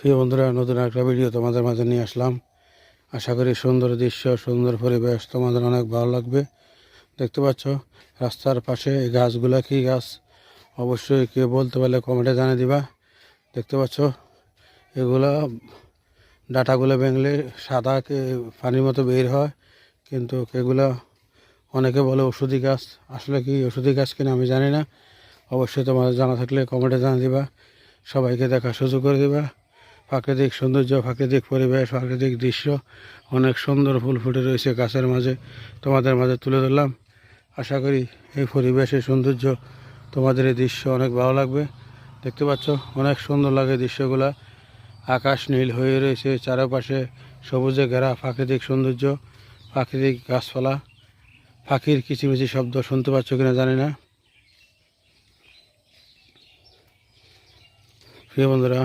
প্রিয় বন্ধুরা, নতুন একটা ভিডিও তোমাদের মাঝে নিয়ে আসলাম। আশা করি সুন্দর দৃশ্য, সুন্দর পরিবেশ তোমাদের অনেক ভালো লাগবে। দেখতে পাচ্ছ রাস্তার পাশে এই গাছগুলা কি গাছ, অবশ্যই কেউ বলতে পারলে কমেন্টে জানিয়ে দিবা। দেখতে পাচ্ছ এগুলা ডাঁটাগুলো ভেঙলে সাদা পানির মতো বের হয়, কিন্তু এগুলা অনেকে বলে ওষুধি গাছ। আসলে কি ওষুধি গাছ কিনা আমি জানি না, অবশ্যই তোমাদের জানা থাকলে কমেন্টে জানিয়ে দিবা, সবাইকে দেখার সুযোগ করে দিবা। প্রাকৃতিক সৌন্দর্য, প্রাকৃতিক পরিবেশ, প্রাকৃতিক দৃশ্য, অনেক সুন্দর ফুল ফুটে রয়েছে গাছের মাঝে, তোমাদের মাঝে তুলে ধরলাম। আশা করি এই পরিবেশের সৌন্দর্য তোমাদের এই দৃশ্য অনেক ভালো লাগবে। দেখতে পাচ্ছ অনেক সুন্দর লাগে দৃশ্যগুলা। আকাশ নীল হয়ে রয়েছে, চারপাশে সবুজে ঘেরা প্রাকৃতিক সৌন্দর্য, প্রাকৃতিক গাছপালা, পাখির কিচিমিচি শব্দ শুনতে পাচ্ছ কিনা জানি না। প্রিয় বন্ধুরা,